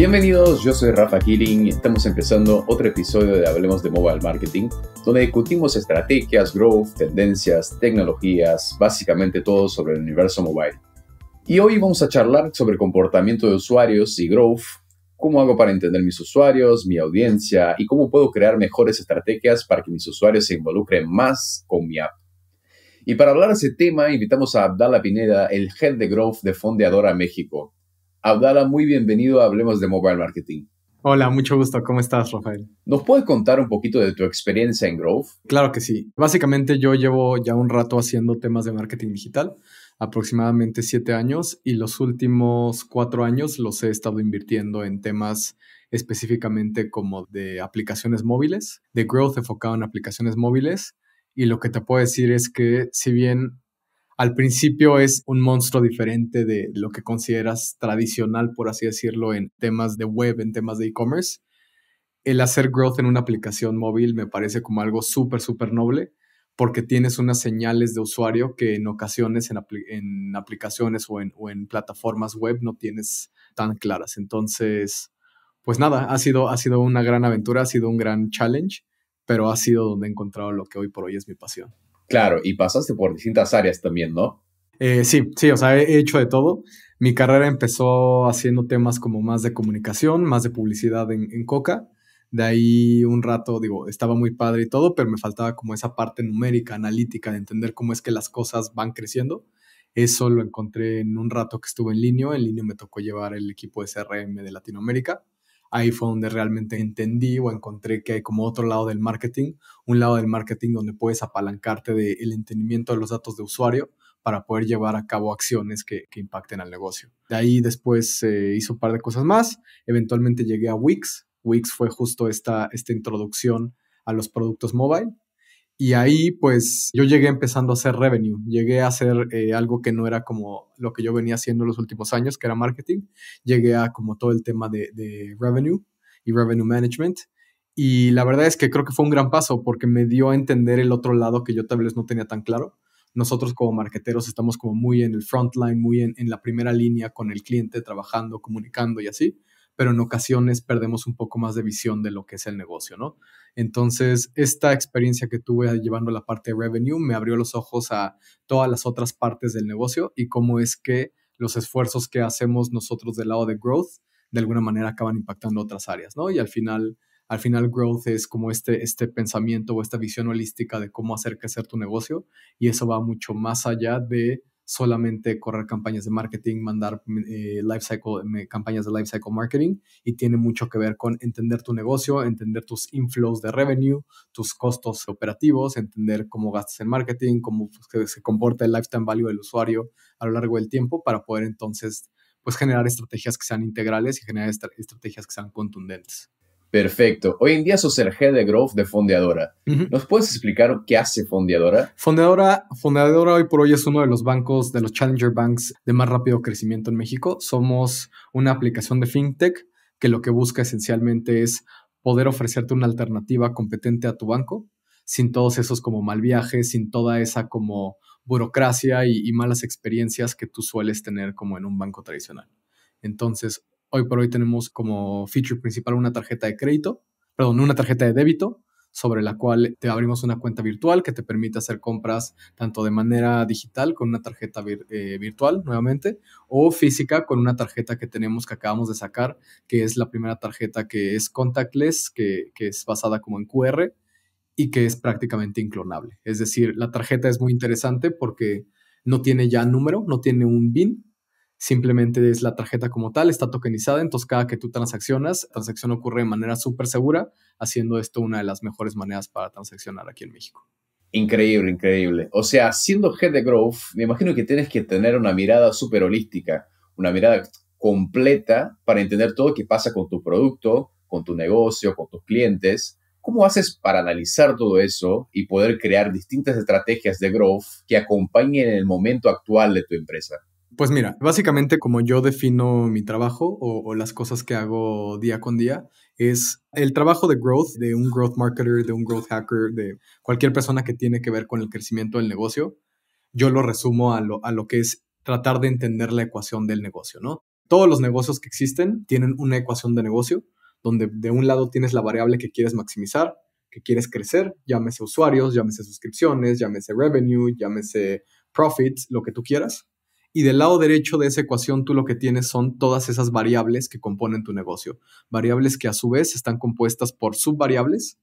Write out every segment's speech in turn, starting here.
Bienvenidos, yo soy Rafa Killing y estamos empezando otro episodio de Hablemos de Mobile Marketing, donde discutimos estrategias, growth, tendencias, tecnologías, básicamente todo sobre el universo mobile. Y hoy vamos a charlar sobre comportamiento de usuarios y growth, cómo hago para entender mis usuarios, mi audiencia y cómo puedo crear mejores estrategias para que mis usuarios se involucren más con mi app. Y para hablar de ese tema, invitamos a Abdala Pineda, el Head de Growth de Fondeadora México. Abdala, muy bienvenido a Hablemos de Mobile Marketing. Hola, mucho gusto. ¿Cómo estás, Rafael? ¿Nos puedes contar un poquito de tu experiencia en Growth? Claro que sí. Básicamente yo llevo ya un rato haciendo temas de marketing digital, aproximadamente 7 años, y los últimos 4 años los he estado invirtiendo en temas específicamente como de aplicaciones móviles, de growth enfocado en aplicaciones móviles. Y lo que te puedo decir es que si bien al principio es un monstruo diferente de lo que consideras tradicional, por así decirlo, en temas de web, en temas de e-commerce, el hacer growth en una aplicación móvil me parece como algo súper noble, porque tienes unas señales de usuario que en ocasiones en aplicaciones o en plataformas web no tienes tan claras. Entonces, pues nada, ha sido una gran aventura, ha sido un gran challenge, pero ha sido donde he encontrado lo que hoy por hoy es mi pasión. Claro, y pasaste por distintas áreas también, ¿no? Sí, o sea, he hecho de todo. Mi carrera empezó haciendo temas como más de comunicación, más de publicidad en Coca. De ahí un rato, estaba muy padre y todo, pero me faltaba como esa parte numérica, analítica, de entender cómo es que las cosas van creciendo. Eso lo encontré en un rato que estuve en Linio. En Linio me tocó llevar el equipo de CRM de Latinoamérica. Ahí fue donde realmente entendí o encontré que hay como otro lado del marketing, un lado del marketing donde puedes apalancarte del entendimiento de los datos de usuario para poder llevar a cabo acciones que impacten al negocio. De ahí después hice un par de cosas más. Eventualmente llegué a Wix. Wix fue justo esta introducción a los productos mobile. Y ahí, pues, yo llegué empezando a hacer revenue. Llegué a hacer algo que no era como lo que yo venía haciendo los últimos años, que era marketing. Llegué a como todo el tema de revenue y revenue management. Y la verdad es que creo que fue un gran paso porque me dio a entender el otro lado que yo tal vez no tenía tan claro. Nosotros como marketeros estamos como muy en el frontline, muy en la primera línea con el cliente, trabajando, comunicando y así, pero en ocasiones perdemos un poco más de visión de lo que es el negocio, ¿no? Entonces, esta experiencia que tuve llevando la parte de revenue me abrió los ojos a todas las otras partes del negocio y cómo es que los esfuerzos que hacemos nosotros del lado de growth de alguna manera acaban impactando otras áreas, ¿no? Y al final growth es como este pensamiento o esta visión holística de cómo hacer crecer tu negocio, y eso va mucho más allá de solamente correr campañas de marketing, mandar campañas de life cycle marketing, y tiene mucho que ver con entender tu negocio, entender tus inflows de revenue, tus costos operativos, entender cómo gastas en marketing, cómo se comporta el lifetime value del usuario a lo largo del tiempo para poder entonces pues generar estrategias que sean integrales y generar estrategias que sean contundentes. Perfecto. Hoy en día sos el Head de Growth de Fondeadora. Uh-huh. ¿Nos puedes explicar qué hace Fondeadora? Fondeadora hoy por hoy es uno de los bancos, de los Challenger Banks de más rápido crecimiento en México. Somos una aplicación de fintech que lo que busca esencialmente es poder ofrecerte una alternativa competente a tu banco, sin todos esos como mal viajes, sin toda esa como burocracia y malas experiencias que tú sueles tener como en un banco tradicional. Entonces, hoy por hoy tenemos como feature principal una tarjeta de débito, sobre la cual te abrimos una cuenta virtual que te permite hacer compras tanto de manera digital con una tarjeta virtual nuevamente, o física con una tarjeta que acabamos de sacar, que es la primera tarjeta que es contactless, que es basada como en QR y que es prácticamente inclonable. Es decir, la tarjeta es muy interesante porque no tiene ya número, no tiene un BIN, simplemente es la tarjeta como tal, está tokenizada, entonces cada que tú transaccionas, la transacción ocurre de manera súper segura, haciendo esto una de las mejores maneras para transaccionar aquí en México. Increíble, increíble. O sea, siendo Head de Growth, me imagino que tienes que tener una mirada súper holística, una mirada completa para entender todo lo que pasa con tu producto, con tu negocio, con tus clientes. ¿Cómo haces para analizar todo eso y poder crear distintas estrategias de growth que acompañen el momento actual de tu empresa? Pues mira, básicamente como yo defino mi trabajo o las cosas que hago día con día, es el trabajo de growth, de un growth marketer, de un growth hacker, de cualquier persona que tiene que ver con el crecimiento del negocio. Yo lo resumo a lo que es tratar de entender la ecuación del negocio, ¿no? todos los negocios que existen tienen una ecuación de negocio, donde de un lado tienes la variable que quieres maximizar, que quieres crecer, llámese usuarios, llámese suscripciones, llámese revenue, llámese profits, lo que tú quieras. Y del lado derecho de esa ecuación tú lo que tienes son todas esas variables que componen tu negocio. Variables que a su vez están compuestas por subvariables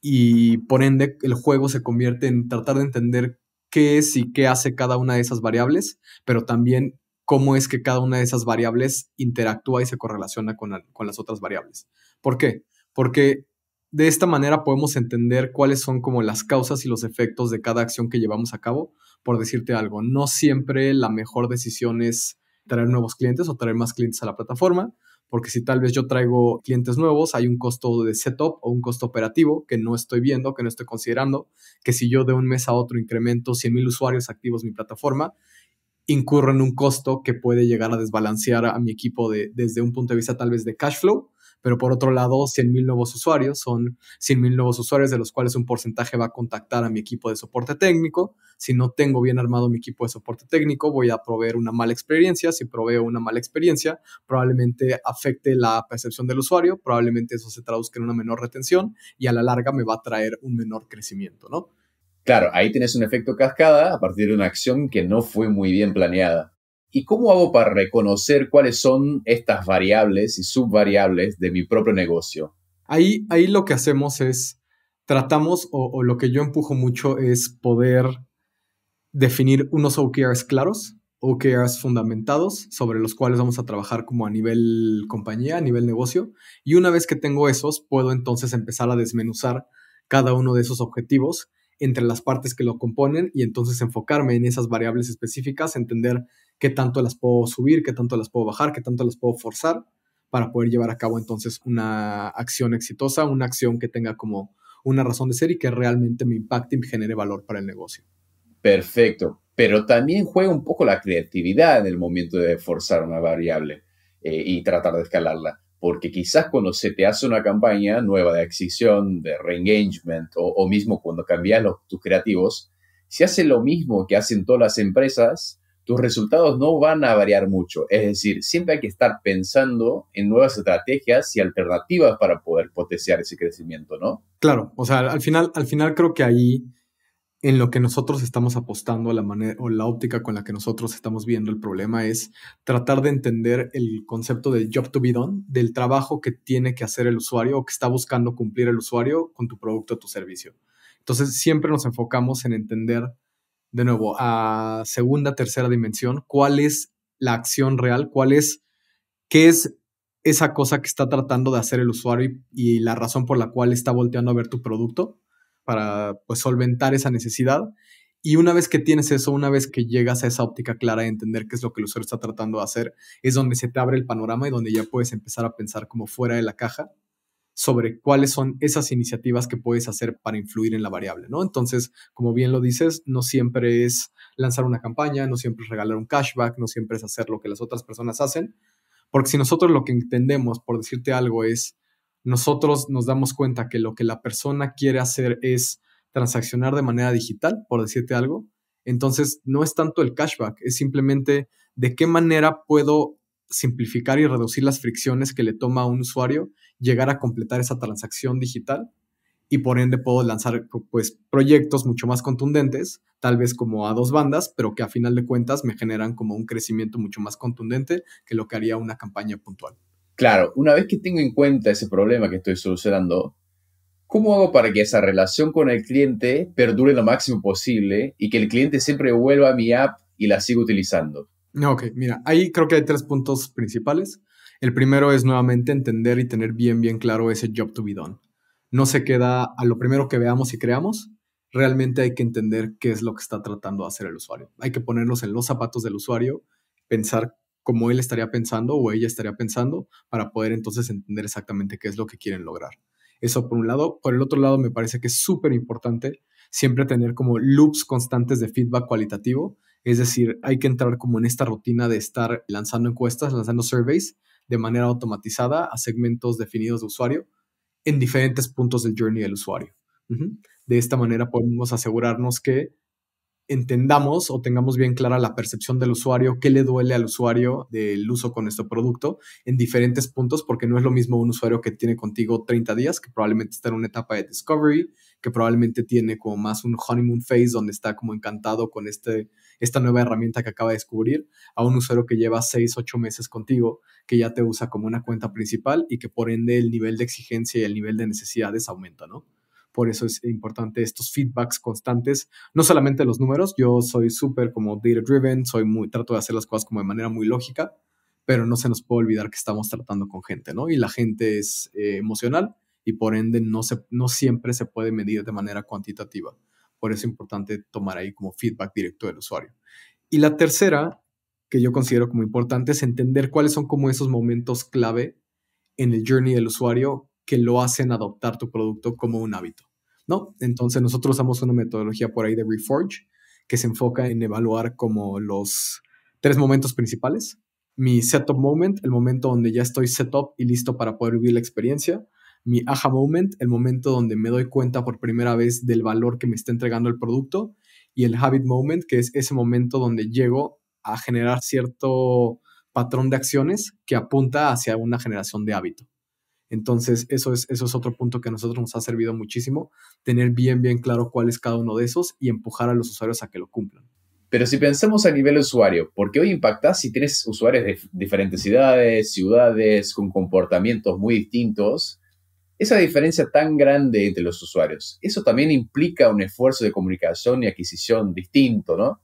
y por ende el juego se convierte en tratar de entender qué es y qué hace cada una de esas variables, pero también cómo es que cada una de esas variables interactúa y se correlaciona con las otras variables. ¿Por qué? Porque de esta manera podemos entender cuáles son como las causas y los efectos de cada acción que llevamos a cabo. Por decirte algo, no siempre la mejor decisión es traer nuevos clientes o traer más clientes a la plataforma, porque si tal vez yo traigo clientes nuevos, hay un costo de setup o un costo operativo que no estoy viendo, que no estoy considerando, que si yo de un mes a otro incremento 100,000 usuarios activos en mi plataforma, incurro en un costo que puede llegar a desbalancear a mi equipo desde un punto de vista tal vez de cash flow, pero por otro lado, 100,000 nuevos usuarios son 100,000 nuevos usuarios de los cuales un porcentaje va a contactar a mi equipo de soporte técnico. Si no tengo bien armado mi equipo de soporte técnico, voy a proveer una mala experiencia. Si proveo una mala experiencia, probablemente afecte la percepción del usuario, probablemente eso se traduzca en una menor retención y a la larga me va a traer un menor crecimiento, ¿no? Claro, ahí tienes un efecto cascada a partir de una acción que no fue muy bien planeada. ¿Y cómo hago para reconocer cuáles son estas variables y subvariables de mi propio negocio? Ahí lo que hacemos es, tratamos, o lo que yo empujo mucho es poder definir unos OKRs claros, OKRs fundamentados, sobre los cuales vamos a trabajar como a nivel compañía, a nivel negocio. Y una vez que tengo esos, puedo entonces empezar a desmenuzar cada uno de esos objetivos entre las partes que lo componen y entonces enfocarme en esas variables específicas, entender qué tanto las puedo subir, qué tanto las puedo bajar, qué tanto las puedo forzar para poder llevar a cabo entonces una acción exitosa, una acción que tenga como una razón de ser y que realmente me impacte y me genere valor para el negocio. Perfecto, pero también juega un poco la creatividad en el momento de forzar una variable y tratar de escalarla, porque quizás cuando se te hace una campaña nueva de adquisición, de re-engagement o mismo cuando cambias tus creativos, si hace lo mismo que hacen todas las empresas, tus resultados no van a variar mucho. Es decir, siempre hay que estar pensando en nuevas estrategias y alternativas para poder potenciar ese crecimiento, ¿no? Claro, o sea, al final creo que ahí en lo que nosotros estamos apostando, la manera o la óptica con la que nosotros estamos viendo el problema es tratar de entender el concepto del job to be done, del trabajo que tiene que hacer el usuario o que está buscando cumplir el usuario con tu producto o tu servicio. Entonces, siempre nos enfocamos en entender, de nuevo, a segunda, tercera dimensión, cuál es la acción real, qué es esa cosa que está tratando de hacer el usuario y la razón por la cual está volteando a ver tu producto para pues solventar esa necesidad. Y una vez que tienes eso, una vez que llegas a esa óptica clara de entender qué es lo que el usuario está tratando de hacer, es donde se te abre el panorama y donde ya puedes empezar a pensar como fuera de la caja sobre cuáles son esas iniciativas que puedes hacer para influir en la variable, ¿no? Entonces, como bien lo dices, no siempre es lanzar una campaña, no siempre es regalar un cashback, no siempre es hacer lo que las otras personas hacen, porque si nosotros lo que entendemos, por decirte algo, es nosotros nos damos cuenta que lo que la persona quiere hacer es transaccionar de manera digital, por decirte algo, entonces no es tanto el cashback, es simplemente de qué manera puedo simplificar y reducir las fricciones que le toma a un usuario llegar a completar esa transacción digital y por ende puedo lanzar pues proyectos mucho más contundentes, tal vez como a dos bandas, pero que a final de cuentas me generan como un crecimiento mucho más contundente que lo que haría una campaña puntual. Claro, una vez que tengo en cuenta ese problema que estoy solucionando, ¿cómo hago para que esa relación con el cliente perdure lo máximo posible y que el cliente siempre vuelva a mi app y la siga utilizando? Ok, mira, ahí creo que hay tres puntos principales. El primero es nuevamente entender y tener bien claro ese job to be done. No se queda a lo primero que veamos y creamos. Realmente hay que entender qué es lo que está tratando de hacer el usuario. Hay que ponernos en los zapatos del usuario, pensar como él estaría pensando o ella estaría pensando para poder entonces entender exactamente qué es lo que quieren lograr. Eso por un lado. Por el otro lado, me parece que es súper importante siempre tener como loops constantes de feedback cualitativo. Es decir, hay que entrar como en esta rutina de estar lanzando encuestas, lanzando surveys de manera automatizada a segmentos definidos de usuario en diferentes puntos del journey del usuario. Uh-huh. De esta manera podemos asegurarnos que entendamos o tengamos bien clara la percepción del usuario, qué le duele al usuario del uso con nuestro producto en diferentes puntos, porque no es lo mismo un usuario que tiene contigo 30 días, que probablemente está en una etapa de discovery, que probablemente tiene como más un honeymoon phase donde está como encantado con esta nueva herramienta que acaba de descubrir, a un usuario que lleva 6, 8 meses contigo, que ya te usa como una cuenta principal y que por ende el nivel de exigencia y el nivel de necesidades aumenta, ¿no? Por eso es importante estos feedbacks constantes, no solamente los números. Yo soy súper como data driven, trato de hacer las cosas como de manera muy lógica, pero no se nos puede olvidar que estamos tratando con gente, ¿no? Y la gente es emocional y por ende no siempre se puede medir de manera cuantitativa. Por eso es importante tomar ahí como feedback directo del usuario. Y la tercera, que yo considero como importante, es entender cuáles son como esos momentos clave en el journey del usuario que lo hacen adoptar tu producto como un hábito, ¿no? Entonces nosotros usamos una metodología por ahí de Reforge que se enfoca en evaluar como los 3 momentos principales. Mi setup moment, el momento donde ya estoy set up y listo para poder vivir la experiencia. Mi aha moment, el momento donde me doy cuenta por primera vez del valor que me está entregando el producto. Y el habit moment, que es ese momento donde llego a generar cierto patrón de acciones que apunta hacia una generación de hábito. Entonces, eso es otro punto que a nosotros nos ha servido muchísimo, tener bien claro cuál es cada uno de esos y empujar a los usuarios a que lo cumplan. Pero si pensamos a nivel usuario, ¿por qué hoy impactás si tienes usuarios de diferentes edades, ciudades, con comportamientos muy distintos? Esa diferencia tan grande entre los usuarios, eso también implica un esfuerzo de comunicación y adquisición distinto, ¿no?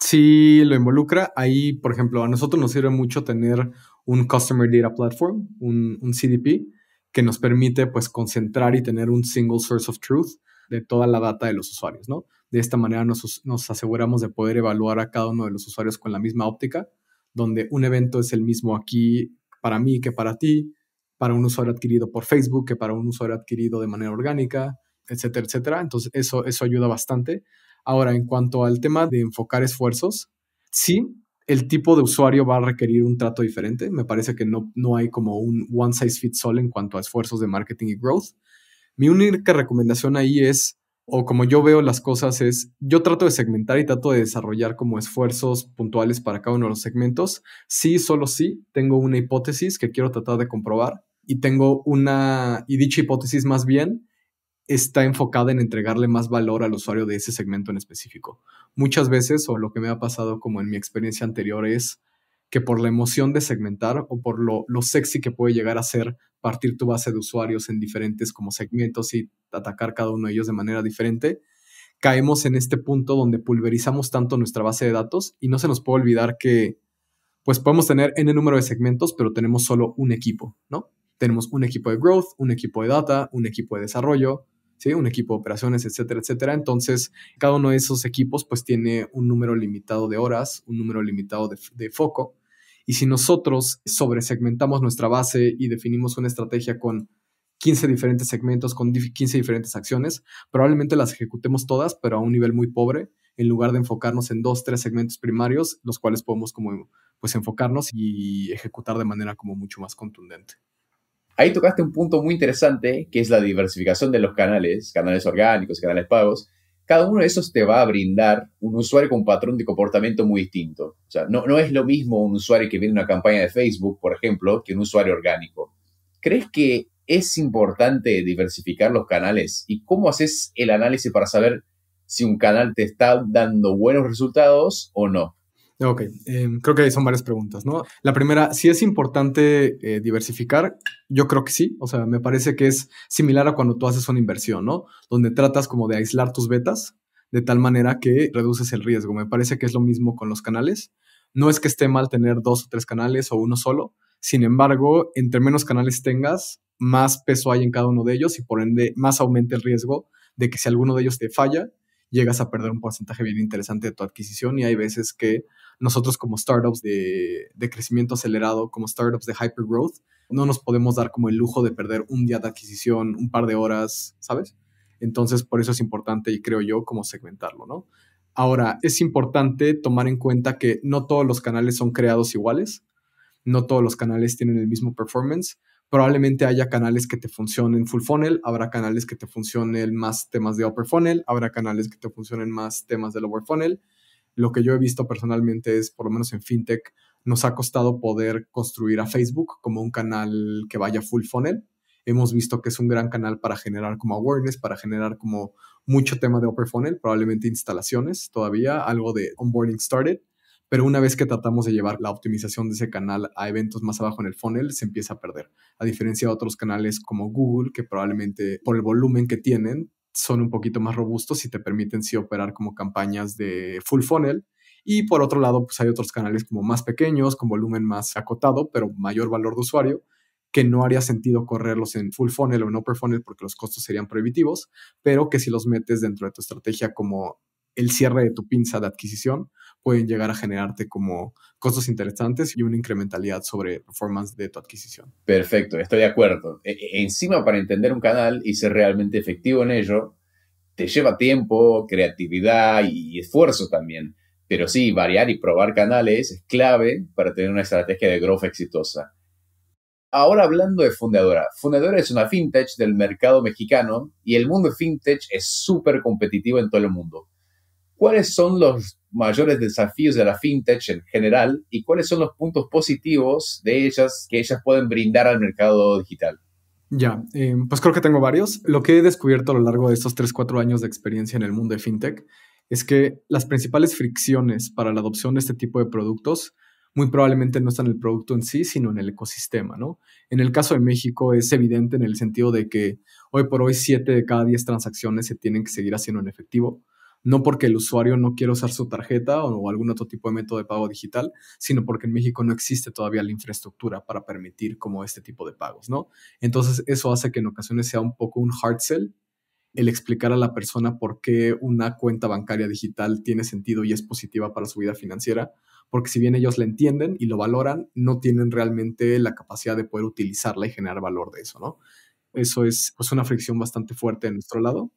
Sí lo involucra. Ahí, por ejemplo, a nosotros nos sirve mucho tener un Customer Data Platform, un CDP, que nos permite pues concentrar y tener un single source of truth de toda la data de los usuarios, ¿no? De esta manera nos aseguramos de poder evaluar a cada uno de los usuarios con la misma óptica, donde un evento es el mismo aquí para mí que para ti, para un usuario adquirido por Facebook que para un usuario adquirido de manera orgánica, etcétera, etcétera. Entonces, eso ayuda bastante. Ahora, en cuanto al tema de enfocar esfuerzos, sí, el tipo de usuario va a requerir un trato diferente. Me parece que no hay como un one size fits all en cuanto a esfuerzos de marketing y growth. Mi única recomendación ahí es, o como yo veo las cosas, es yo trato de segmentar y trato de desarrollar como esfuerzos puntuales para cada uno de los segmentos. Sí, solo sí, tengo una hipótesis que quiero tratar de comprobar y dicha hipótesis más bien está enfocada en entregarle más valor al usuario de ese segmento en específico. Muchas veces, o lo que me ha pasado como en mi experiencia anterior, es que por la emoción de segmentar o por lo sexy que puede llegar a ser partir tu base de usuarios en diferentes como segmentos y atacar cada uno de ellos de manera diferente, caemos en este punto donde pulverizamos tanto nuestra base de datos y no se nos puede olvidar que pues podemos tener n número de segmentos, pero tenemos solo un equipo, ¿no? Tenemos un equipo de growth, un equipo de data, un equipo de desarrollo, ¿sí? Un equipo de operaciones, etcétera, etcétera. Entonces, cada uno de esos equipos pues tiene un número limitado de horas, un número limitado de foco. Y si nosotros sobresegmentamos nuestra base y definimos una estrategia con 15 diferentes segmentos, con 15 diferentes acciones, probablemente las ejecutemos todas, pero a un nivel muy pobre, en lugar de enfocarnos en 2, 3 segmentos primarios, los cuales podemos como pues enfocarnos y ejecutar de manera como mucho más contundente. Ahí tocaste un punto muy interesante, que es la diversificación de los canales, canales orgánicos, canales pagos. Cada uno de esos te va a brindar un usuario con un patrón de comportamiento muy distinto. O sea, no es lo mismo un usuario que viene a una campaña de Facebook, por ejemplo, que un usuario orgánico. ¿Crees que es importante diversificar los canales? ¿Y cómo haces el análisis para saber si un canal te está dando buenos resultados o no? Ok, creo que son varias preguntas, ¿no? La primera, si es importante diversificar, yo creo que sí. O sea, me parece que es similar a cuando tú haces una inversión, ¿no? Donde tratas como de aislar tus betas de tal manera que reduces el riesgo. Me parece que es lo mismo con los canales. No es que esté mal tener 2 o 3 canales o uno solo. Sin embargo, entre menos canales tengas, más peso hay en cada uno de ellos y por ende más aumenta el riesgo de que si alguno de ellos te falla, llegas a perder un porcentaje bien interesante de tu adquisición. Y hay veces que nosotros como startups de crecimiento acelerado, como startups de hypergrowth, no nos podemos dar como el lujo de perder un día de adquisición, un par de horas, ¿sabes? Entonces, por eso es importante, y creo yo, como segmentarlo, ¿no? Ahora, es importante tomar en cuenta que no todos los canales son creados iguales, no todos los canales tienen el mismo performance. Probablemente haya canales que te funcionen full funnel, habrá canales que te funcionen más temas de upper funnel, habrá canales que te funcionen más temas de lower funnel. Lo que yo he visto personalmente es, por lo menos en FinTech, nos ha costado poder construir a Facebook como un canal que vaya full funnel. Hemos visto que es un gran canal para generar como awareness, para generar como mucho tema de upper funnel, probablemente instalaciones todavía, algo de onboarding started. Pero una vez que tratamos de llevar la optimización de ese canal a eventos más abajo en el funnel, se empieza a perder. A diferencia de otros canales como Google, que probablemente por el volumen que tienen, son un poquito más robustos y te permiten sí operar como campañas de full funnel. Y por otro lado, pues hay otros canales como más pequeños, con volumen más acotado, pero mayor valor de usuario, que no haría sentido correrlos en full funnel o en upper funnel porque los costos serían prohibitivos, pero que si los metes dentro de tu estrategia como el cierre de tu pinza de adquisición, pueden llegar a generarte como costos interesantes y una incrementalidad sobre performance de tu adquisición. Perfecto, estoy de acuerdo. Encima, para entender un canal y ser realmente efectivo en ello, te lleva tiempo, creatividad y esfuerzo también. Pero sí, variar y probar canales es clave para tener una estrategia de growth exitosa. Ahora hablando de Fundadora. Fundadora es una fintech del mercado mexicano y el mundo de fintech es súper competitivo en todo el mundo. ¿Cuáles son los mayores desafíos de la fintech en general y cuáles son los puntos positivos de ellas que ellas pueden brindar al mercado digital? Ya, pues creo que tengo varios. Lo que he descubierto a lo largo de estos 3-4 años de experiencia en el mundo de fintech es que las principales fricciones para la adopción de este tipo de productos muy probablemente no están en el producto en sí, sino en el ecosistema, ¿no? En el caso de México es evidente en el sentido de que hoy por hoy 7 de cada 10 transacciones se tienen que seguir haciendo en efectivo, no porque el usuario no quiera usar su tarjeta o algún otro tipo de método de pago digital, sino porque en México no existe todavía la infraestructura para permitir como este tipo de pagos, ¿no? Entonces eso hace que en ocasiones sea un poco un hard sell el explicar a la persona por qué una cuenta bancaria digital tiene sentido y es positiva para su vida financiera, porque si bien ellos la entienden y lo valoran, no tienen realmente la capacidad de poder utilizarla y generar valor de eso, ¿no? Eso es pues una fricción bastante fuerte de nuestro lado.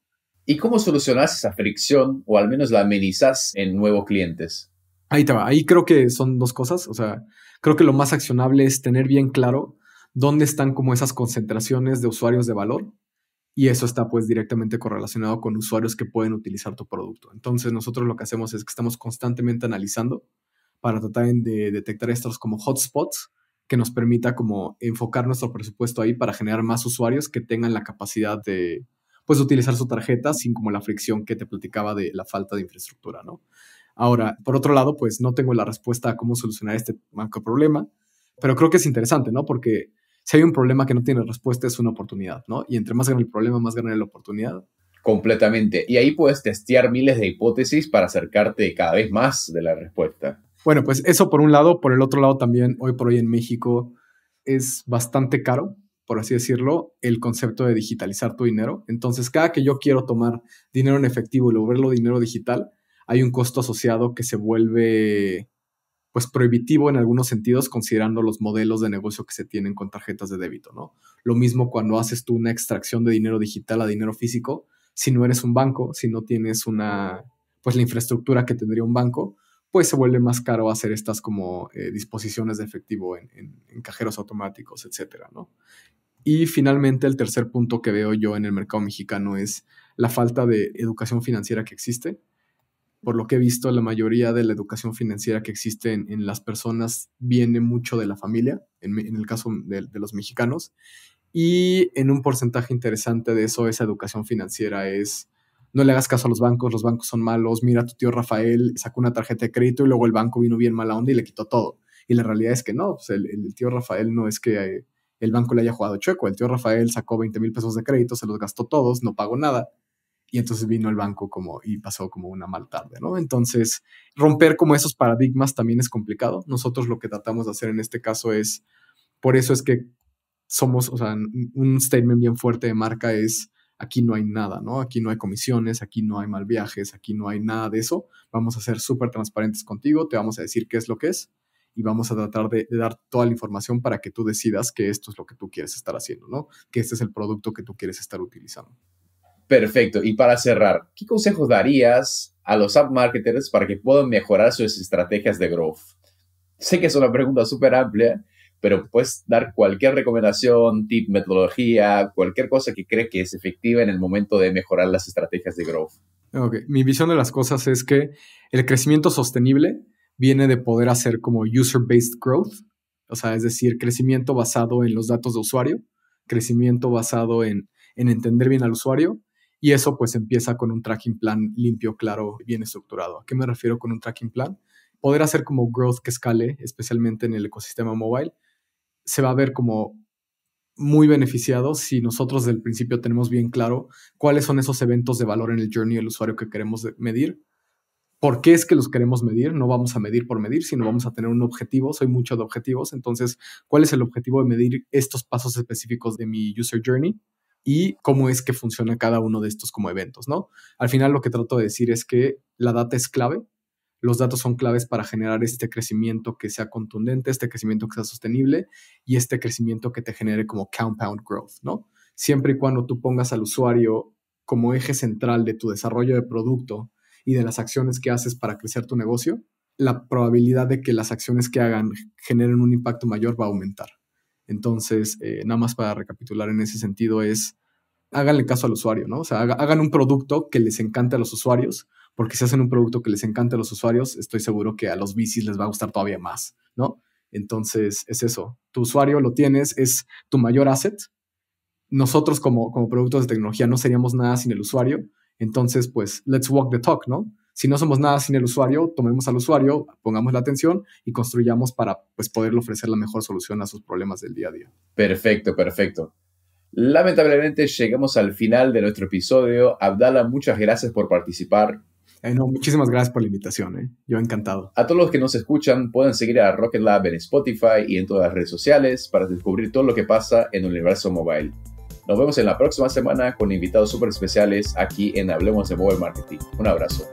¿Y cómo solucionas esa fricción o al menos la amenizas en nuevos clientes? Ahí te va. Ahí creo que son dos cosas. O sea, creo que lo más accionable es tener bien claro dónde están como esas concentraciones de usuarios de valor. Y eso está pues directamente correlacionado con usuarios que pueden utilizar tu producto. Entonces nosotros lo que hacemos es que estamos constantemente analizando para tratar de detectar estos como hotspots que nos permita como enfocar nuestro presupuesto ahí para generar más usuarios que tengan la capacidad de pues utilizar su tarjeta sin como la fricción que te platicaba de la falta de infraestructura, ¿no? Ahora, por otro lado, pues no tengo la respuesta a cómo solucionar este macro problema, pero creo que es interesante, ¿no? Porque si hay un problema que no tiene respuesta, es una oportunidad, ¿no? Y entre más grande el problema, más grande la oportunidad. Completamente. Y ahí puedes testear miles de hipótesis para acercarte cada vez más de la respuesta. Bueno, pues eso por un lado. Por el otro lado también, hoy por hoy en México es bastante caro, por así decirlo, el concepto de digitalizar tu dinero. Entonces, cada que yo quiero tomar dinero en efectivo y volverlo dinero digital, hay un costo asociado que se vuelve pues prohibitivo en algunos sentidos considerando los modelos de negocio que se tienen con tarjetas de débito, ¿no? Lo mismo cuando haces tú una extracción de dinero digital a dinero físico, si no eres un banco, si no tienes pues la infraestructura que tendría un banco, pues se vuelve más caro hacer estas como disposiciones de efectivo en cajeros automáticos, etcétera, ¿no? Y finalmente el tercer punto que veo yo en el mercado mexicano es la falta de educación financiera que existe. Por lo que he visto, la mayoría de la educación financiera que existe en las personas viene mucho de la familia, en el caso de los mexicanos, y en un porcentaje interesante de eso, esa educación financiera es, no le hagas caso a los bancos son malos, mira, tu tío Rafael sacó una tarjeta de crédito y luego el banco vino bien mala onda y le quitó todo. Y la realidad es que no, pues el tío Rafael no es que el banco le haya jugado chueco, el tío Rafael sacó 20,000 pesos de crédito, se los gastó todos, no pagó nada y entonces vino el banco y pasó como una mal tarde, ¿no? Entonces, romper como esos paradigmas también es complicado. Nosotros lo que tratamos de hacer en este caso es, por eso es que somos, o sea, un statement bien fuerte de marca es, aquí no hay nada, ¿no? Aquí no hay comisiones, aquí no hay mal viajes, aquí no hay nada de eso. Vamos a ser súper transparentes contigo, te vamos a decir qué es lo que es y vamos a tratar de dar toda la información para que tú decidas que esto es lo que tú quieres estar haciendo, ¿no? Que este es el producto que tú quieres estar utilizando. Perfecto. Y para cerrar, ¿qué consejos darías a los app marketers para que puedan mejorar sus estrategias de growth? Sé que es una pregunta súper amplia, pero puedes dar cualquier recomendación, tip, metodología, cualquier cosa que crees que es efectiva en el momento de mejorar las estrategias de growth. Ok, mi visión de las cosas es que el crecimiento sostenible viene de poder hacer como user-based growth, o sea, es decir, crecimiento basado en los datos de usuario, crecimiento basado en entender bien al usuario, y eso pues empieza con un tracking plan limpio, claro, bien estructurado. ¿A qué me refiero con un tracking plan? Poder hacer como growth que escale, especialmente en el ecosistema mobile, se va a ver como muy beneficiado si nosotros desde el principio tenemos bien claro cuáles son esos eventos de valor en el journey del usuario que queremos medir. ¿Por qué es que los queremos medir? No vamos a medir por medir, sino vamos a tener un objetivo. Soy mucho de objetivos. Entonces, ¿cuál es el objetivo de medir estos pasos específicos de mi user journey? Y cómo es que funciona cada uno de estos como eventos, ¿no? Al final lo que trato de decir es que la data es clave. Los datos son claves para generar este crecimiento que sea contundente, este crecimiento que sea sostenible y este crecimiento que te genere como compound growth, ¿no? Siempre y cuando tú pongas al usuario como eje central de tu desarrollo de producto y de las acciones que haces para crecer tu negocio, la probabilidad de que las acciones que hagan generen un impacto mayor va a aumentar. Entonces, nada más para recapitular en ese sentido es, háganle caso al usuario, ¿no? O sea, hagan un producto que les encante a los usuarios, porque si hacen un producto que les encante a los usuarios, estoy seguro que a los VCs les va a gustar todavía más, ¿no? Entonces, es eso. Tu usuario lo tienes, es tu mayor asset. Nosotros como productos de tecnología no seríamos nada sin el usuario. Entonces, pues, let's walk the talk, ¿no? Si no somos nada sin el usuario, tomemos al usuario, pongamos la atención y construyamos para, pues, poderle ofrecer la mejor solución a sus problemas del día a día. Perfecto, perfecto. Lamentablemente llegamos al final de nuestro episodio. Abdallah, muchas gracias por participar. No, muchísimas gracias por la invitación. Yo encantado. A todos los que nos escuchan, pueden seguir a Rocket Lab en Spotify y en todas las redes sociales para descubrir todo lo que pasa en el universo mobile. Nos vemos en la próxima semana con invitados súper especiales aquí en Hablemos de Mobile Marketing. Un abrazo.